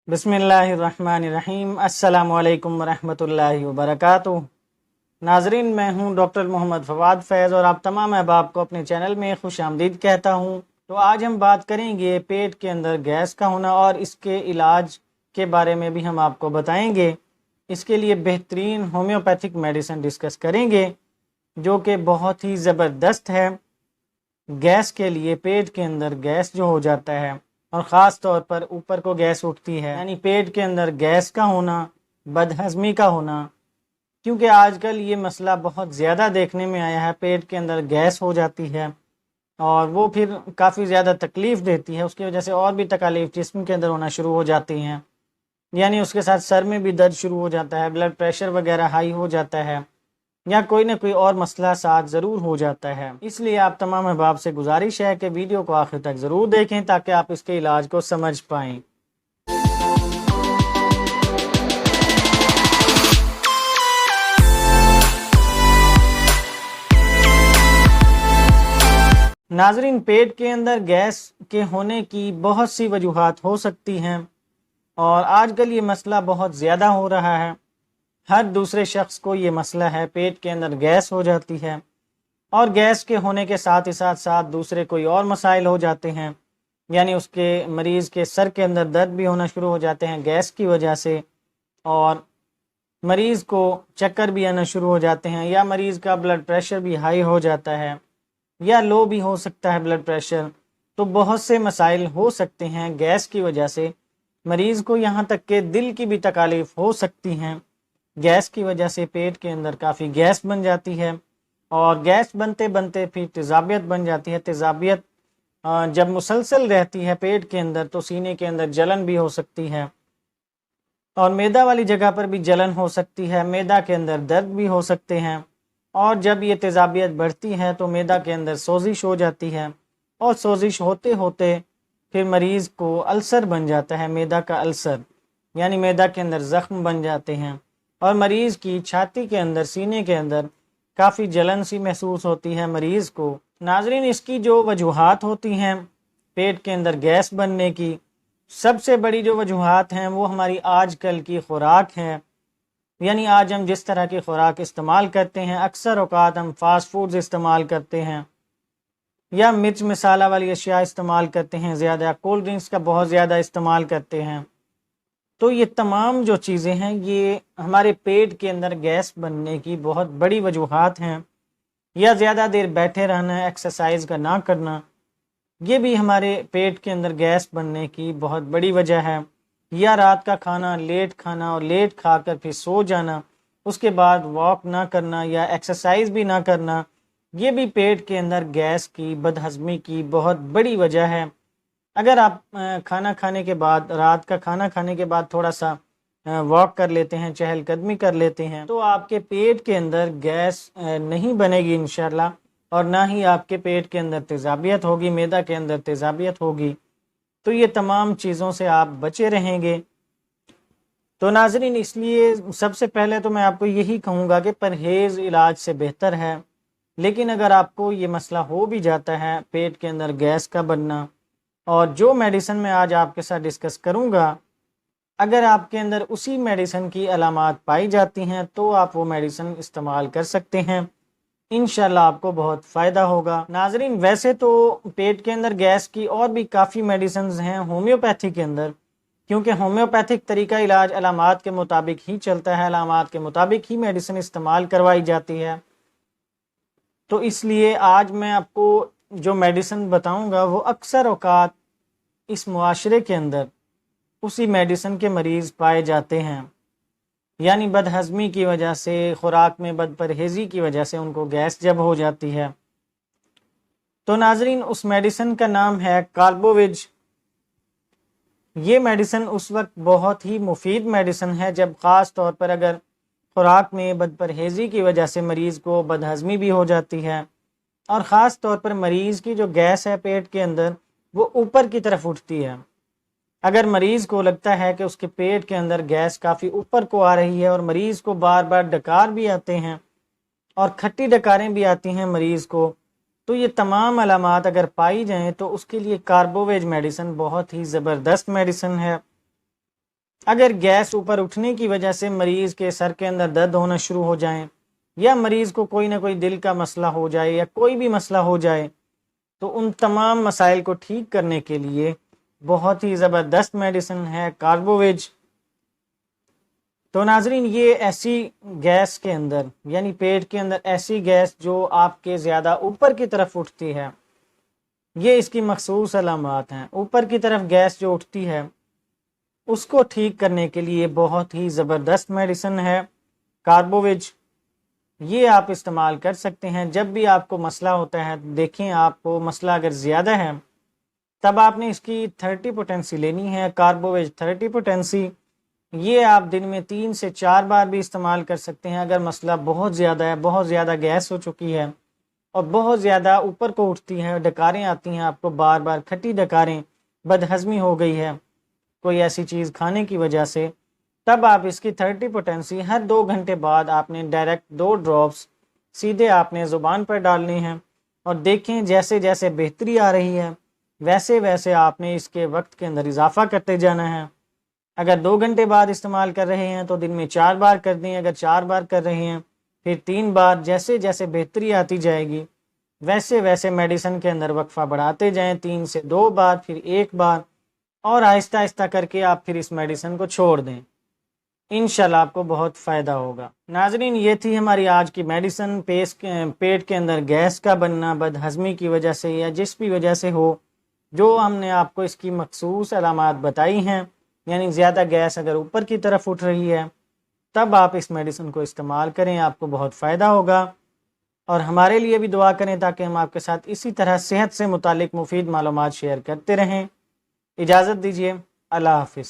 बिस्मिल्लाहिर्रहमानिर्रहीम। अस्सलामु अलैकुम वरहमतुल्लाहि वबरकातुहू। नाजरीन, मैं हूं डॉक्टर मोहम्मद फवाद फैज़ और आप तमाम अहबाब को अपने चैनल में खुश आमदीद कहता हूं। तो आज हम बात करेंगे पेट के अंदर गैस का होना और इसके इलाज के बारे में भी हम आपको बताएंगे। इसके लिए बेहतरीन होम्योपैथिक मेडिसिन डिस्कस करेंगे जो कि बहुत ही ज़बरदस्त है गैस के लिए। पेट के अंदर गैस जो हो जाता है और ख़ास तौर पर ऊपर को गैस उठती है, यानी पेट के अंदर गैस का होना, बदहज़मी का होना, क्योंकि आजकल ये मसला बहुत ज़्यादा देखने में आया है। पेट के अंदर गैस हो जाती है और वो फिर काफ़ी ज़्यादा तकलीफ़ देती है। उसकी वजह से और भी तकालीफ जिस्म के अंदर होना शुरू हो जाती हैं, यानी उसके साथ सर में भी दर्द शुरू हो जाता है, ब्लड प्रेशर वगैरह हाई हो जाता है, या कोई ना कोई और मसला साथ ज़रूर हो जाता है। इसलिए आप तमाम अहबाब से गुजारिश है कि वीडियो को आखिर तक ज़रूर देखें ताकि आप इसके इलाज को समझ पाएँ। नाजरीन, पेट के अंदर गैस के होने की बहुत सी वजूहात हो सकती हैं और आजकल ये मसला बहुत ज़्यादा हो रहा है। हर दूसरे शख्स को ये मसला है, पेट के अंदर गैस हो जाती है और गैस के होने के साथ ही साथ दूसरे कोई और मसाइल हो जाते हैं, यानी उसके मरीज़ के सर के अंदर दर्द भी होना शुरू हो जाते हैं गैस की वजह से, और मरीज़ को चक्कर भी आना शुरू हो जाते हैं, या मरीज़ का ब्लड प्रेशर भी हाई हो जाता है या लो भी हो सकता है ब्लड प्रेशर। तो बहुत से मसाइल हो सकते हैं गैस की वजह से। मरीज़ को यहाँ तक कि दिल की भी तकालीफ हो सकती हैं। गैस की वजह से पेट के अंदर काफ़ी गैस बन जाती है और गैस बनते बनते फिर तेज़ाबियत बन जाती है। तेज़ाबियत जब मुसलसल रहती है पेट के अंदर तो सीने के अंदर जलन भी हो सकती है और मैदा वाली जगह पर भी जलन हो सकती है, मैदा के अंदर दर्द भी हो सकते हैं। और जब ये तेज़ाबियत बढ़ती है तो मैदा के अंदर सोजिश हो जाती है और सोजिश होते होते फिर मरीज़ को अल्सर बन जाता है, मैदा का अल्सर, यानी मैदा के अंदर ज़ख्म बन जाते हैं और मरीज़ की छाती के अंदर, सीने के अंदर काफ़ी जलन सी महसूस होती है मरीज़ को। नाजरीन, इसकी जो वजूहात होती हैं पेट के अंदर गैस बनने की, सबसे बड़ी जो वजूहात हैं वो हमारी आजकल की खुराक है। यानी आज हम जिस तरह की खुराक इस्तेमाल करते हैं, अक्सर औकात हम फास्ट फूड्स इस्तेमाल करते हैं या मिर्च मसाला वाली अशिया इस्तेमाल करते हैं ज़्यादा, कोल्ड ड्रिंक्स का बहुत ज़्यादा इस्तेमाल करते हैं। तो ये तमाम जो चीज़ें हैं ये हमारे पेट के अंदर गैस बनने की बहुत बड़ी वजूहात हैं। या ज़्यादा देर बैठे रहना, एक्सरसाइज का ना करना, ये भी हमारे पेट के अंदर गैस बनने की बहुत बड़ी वजह है। या रात का खाना लेट खाना और लेट खाकर फिर सो जाना, उसके बाद वॉक ना करना या एक्सरसाइज भी ना करना, ये भी पेट के अंदर गैस की, बदहज़मी की बहुत बड़ी वजह है। अगर आप खाना खाने के बाद, रात का खाना खाने के बाद थोड़ा सा वॉक कर लेते हैं, चहलकदमी कर लेते हैं, तो आपके पेट के अंदर गैस नहीं बनेगी इंशाल्लाह, और ना ही आपके पेट के अंदर तेज़ाबियत होगी, मैदा के अंदर तेज़ाबियत होगी। तो ये तमाम चीज़ों से आप बचे रहेंगे। तो नाजरीन, इसलिए सबसे पहले तो मैं आपको यही कहूँगा कि परहेज़ इलाज से बेहतर है। लेकिन अगर आपको ये मसला हो भी जाता है, पेट के अंदर गैस का बनना, और जो मेडिसिन मैं आज आपके साथ डिस्कस करूँगा, अगर आपके अंदर उसी मेडिसिन की अलामात पाई जाती हैं तो आप वो मेडिसिन इस्तेमाल कर सकते हैं। इंशाल्लाह आपको बहुत फ़ायदा होगा। नाजरीन, वैसे तो पेट के अंदर गैस की और भी काफ़ी मेडिसिन हैं होम्योपैथी के अंदर, क्योंकि होम्योपैथिक तरीका इलाज अलामात के मुताबिक ही चलता है, अलामात के मुताबिक ही मेडिसिन इस्तेमाल करवाई जाती है। तो इसलिए आज मैं आपको जो मेडिसिन बताऊंगा वो अक्सर औकात इस मुआशरे के अंदर उसी मेडिसिन के मरीज़ पाए जाते हैं, यानी बदहज़मी की वजह से, खुराक में बदपरहेज़ी की वजह से उनको गैस जब हो जाती है। तो नाजरीन, उस मेडिसिन का नाम है कार्बोविज। ये मेडिसिन उस वक्त बहुत ही मुफीद मेडिसिन है जब ख़ास तौर पर अगर खुराक में बदपरहेज़ी की वजह से मरीज़ को बदहज़मी भी हो जाती है, और ख़ास तौर पर मरीज़ की जो गैस है पेट के अंदर वो ऊपर की तरफ उठती है। अगर मरीज़ को लगता है कि उसके पेट के अंदर गैस काफ़ी ऊपर को आ रही है और मरीज़ को बार बार डकार भी आते हैं और खट्टी डकारें भी आती हैं मरीज़ को, तो ये तमाम अलामात अगर पाई जाएं तो उसके लिए कार्बोवेज मेडिसिन बहुत ही ज़बरदस्त मेडिसिन है। اگر گیس اوپر اٹھنے کی وجہ سے مریض کے سر کے اندر درد ہونا شروع ہو جائیں، یا مریض کو کوئی نہ کوئی دل کا مسئلہ ہو جائے یا کوئی بھی مسئلہ ہو جائے، تو ان تمام مسائل کو ٹھیک کرنے کے لیے بہت ہی زبردست میڈیسن ہے کاربوویج۔ تو ناظرین، یہ ایسی گیس کے اندر، یعنی پیٹ کے اندر ایسی گیس جو آپ کے زیادہ اوپر کی طرف اٹھتی ہے، یہ اس کی مخصوص علامات ہیں۔ اوپر کی طرف گیس جو اٹھتی ہے اس کو ٹھیک کرنے کے لیے بہت ہی زبردست میڈیسن ہے کاربوویج۔ یہ آپ استعمال کر سکتے ہیں جب بھی آپ کو مسئلہ ہوتا ہے۔ دیکھیں، آپ کو مسئلہ اگر زیادہ ہے تب آپ نے اس کی 30 پوٹینسی لینی ہے، کاربوویج 30 پوٹینسی۔ یہ آپ دن میں 3 سے 4 بار بھی استعمال کر سکتے ہیں اگر مسئلہ بہت زیادہ ہے، بہت زیادہ گیس ہو چکی ہے اور بہت زیادہ اوپر کو اٹھتی ہیں، ڈکاریں آتی ہیں آپ کو بار بار، کھٹی ڈکاریں، بدہضمی ہو گئی ہے کوئی ایسی چیز کھانے کی وجہ سے، تب آپ اس کی 30 پوٹینسی ہر 2 گھنٹے بعد آپ نے ڈائریکٹ 2 ڈراپس سیدھے آپ نے زبان پر ڈالنے ہیں، اور دیکھیں جیسے جیسے بہتری آ رہی ہے ویسے ویسے آپ نے اس کے وقت کے اندر اضافہ کرتے جانا ہے۔ اگر 2 گھنٹے بعد استعمال کر رہے ہیں تو دن میں 4 بار کر دیں، اگر 4 بار کر رہے ہیں پھر 3 بار۔ جیسے جیسے بہتری آتی جائے گی ویسے ویسے میڈیسن کے اندر وقفہ بڑھاتے جائیں، 3 سے 2 بار، پھر 1 بار، اور آہستہ آہستہ کر کے آپ پھر اس میڈیسن کو چھوڑ دیں۔ انشاءاللہ آپ کو بہت فائدہ ہوگا۔ ناظرین، یہ تھی ہماری آج کی میڈیسن۔ پیٹ کے اندر گیس کا بننا بدہضمی کی وجہ سے یا جس بھی وجہ سے ہو، جو ہم نے آپ کو اس کی مخصوص علامات بتائی ہیں، یعنی زیادہ گیس اگر اوپر کی طرف اٹھ رہی ہے تب آپ اس میڈیسن کو استعمال کریں، آپ کو بہت فائدہ ہوگا۔ اور ہمارے لیے بھی دعا کریں تاکہ ہم آپ کے ساتھ اسی طرح صحت سے متعلق مفید معلومات شیئر کرتے رہیں۔ اجازت دیجیے، اللہ حافظ۔